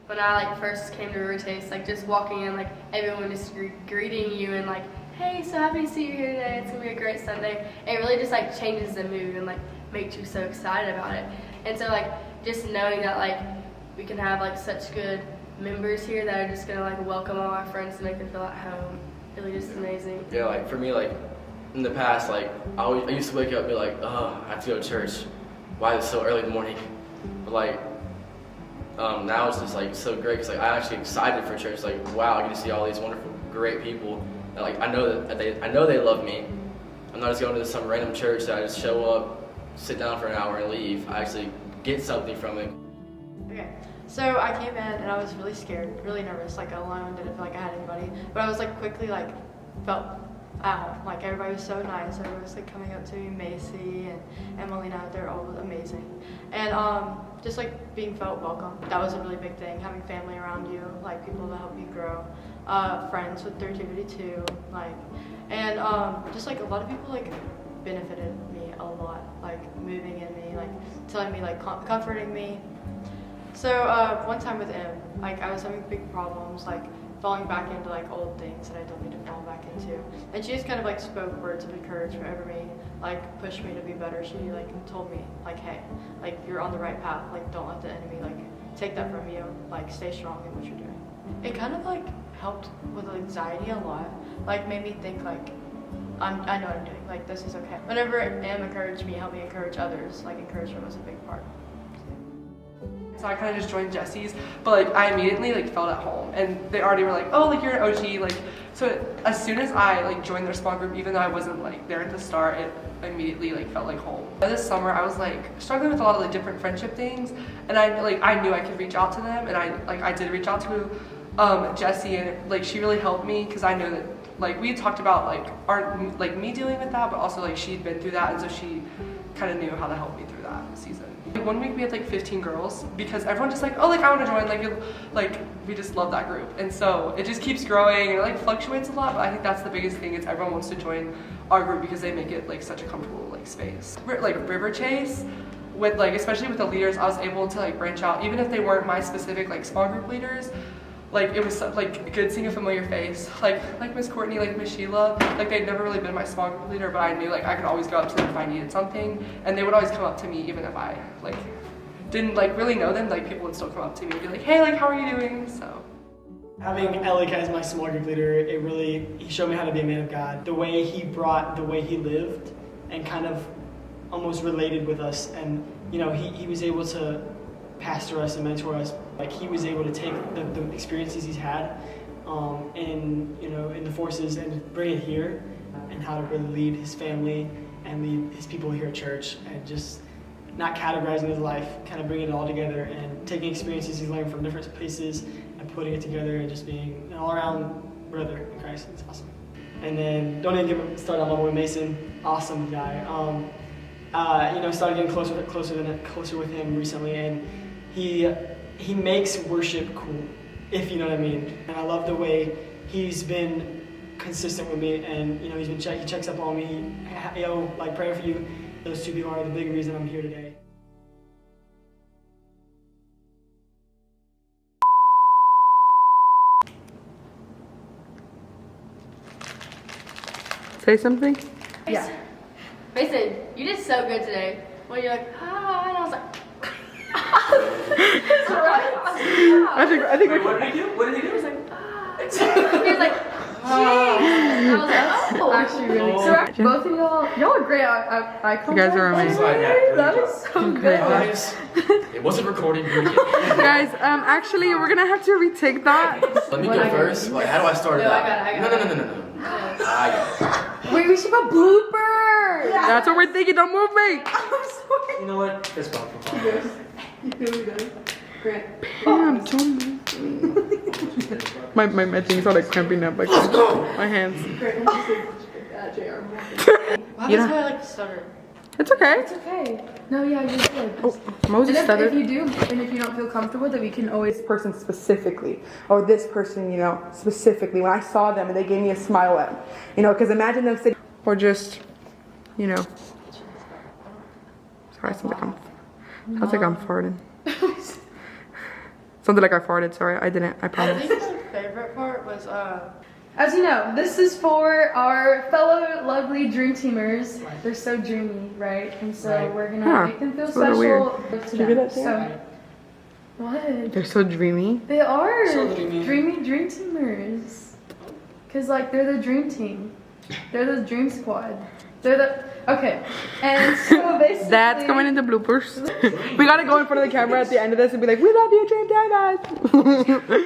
When I like first came to Rotace, like just walking in, like everyone just greeting you and like, hey, so happy to see you here today. It's gonna be a great Sunday. It really just like changes the mood and like makes you so excited about it. And so like just knowing that like we can have like such good members here that are just gonna like welcome all our friends to make them feel at home. Really just amazing. Yeah, like for me, like in the past, like I used to wake up and be like, oh, I have to go to church. Why is it so early in the morning? But like now it's just like so great because like I'm actually excited for church. Like wow, I get to see all these wonderful, great people. And, like I know they love me. I'm not just going to some random church that I just show up, sit down for an hour and leave. I actually get something from it. Okay, so I came in and I was really scared, really nervous, like alone, didn't feel like I had anybody. But I was like quickly like felt at home. Like everybody was so nice. Everybody was like coming up to me, Macy and Emelina, they're all amazing. And just like being felt welcome. That was a really big thing. Having family around you, like people to help you grow. Friends with 32, like, and just like a lot of people like benefited me a lot, like moving in me, like telling me, like comforting me. So one time with Em, like I was having big problems, like falling back into like old things that I don't need to fall back into. And she just kind of like spoke words of encouragement over me, like pushed me to be better. She like told me like, hey, like you're on the right path, like don't let the enemy like take that from you, like stay strong in what you're doing. It kind of like helped with anxiety a lot, like made me think like, I know what I'm doing, like this is okay. Whenever Em encouraged me, helped me encourage others, like encouragement was a big part. So I kind of just joined Jesse's, but like I immediately like felt at home, and they already were like, oh, like you're an OG, like so as soon as I like joined their small group, even though I wasn't like there at the start, it immediately like felt like home. This summer I was like struggling with a lot of like different friendship things, and I knew I could reach out to them, and I did reach out to Jessie, and like she really helped me because I know that like we had talked about like me dealing with that, but also like she'd been through that, and so she kind of knew how to help me through that season. Like, one week we had like 15 girls because everyone just like, oh, like I want to join, like we just love that group, and so it just keeps growing and it like fluctuates a lot, but I think that's the biggest thing is everyone wants to join our group because they make it like such a comfortable like space. Like River Chase, with like especially with the leaders, I was able to like branch out even if they weren't my specific like small group leaders. Like it was like good seeing a familiar face, like Miss Courtney, like Miss Sheila, like they'd never really been my small group leader, but I knew like I could always go up to them if I needed something, and they would always come up to me even if I like didn't like really know them. Like people would still come up to me and be like, hey, like how are you doing? So having Alec as my small group leader, he showed me how to be a man of God. The way he lived and kind of almost related with us, and you know he was able to pastor us and mentor us. Like he was able to take the experiences he's had in the forces and bring it here, and how to really lead his family and lead his people here at church, and just not categorizing his life, kind of bringing it all together and taking experiences he's learned from different places and putting it together and just being an all-around brother in Christ. It's awesome. And then don't even get me started on my boy Mason, awesome guy. Started getting closer with him recently, and he makes worship cool, if you know what I mean. And I love the way he's been consistent with me, and he checks up on me. Like praying for you. Those two people are the big reason I'm here today. Say something? Yeah. Mason, you did so good today. When you're like, ah, and I was like, it's alright. I think Wait, what did he do? What did he do? He was like, ah. He was like, jeez. And I was like, oh. actually really So both of y'all are great. I You guys are amazing. That is so good. Guys, it wasn't recording. Guys, actually, we're gonna have to retake that. Let me go first. Like, how do I start it No, I out? got it. No. I got it. Wait, we should put bloopers. That's what we're thinking. Don't move me. You know what? It's fine. Damn, don't move. My things are like cramping up, like my hands. Wow, You that's know- why I like to stutter. It's okay. It's okay. No, yeah, you're good. Oh, Moses And stuttered. if you do, and if you don't feel comfortable, then we can always Person specifically, or this person, specifically. When I saw them and they gave me a smile at them, because imagine them sitting, or just, Sorry, sounds like I'm farting. Something like I farted. Sorry, I didn't. I I promise. think my favorite part was As you know, this is for our fellow lovely dream teamers. They're so dreamy, right? And so Right. we're gonna Huh. make them feel It's a little special to Did you hear them. that, Sam? So, what? They're so dreamy. They are So dreamy. dreamy dream teamers. Cause like they're the dream team. They're the dream squad. They're the okay. And so basically, That's coming into bloopers. We gotta go in front of the camera at the end of this and be like, "We love you, Dream Divas."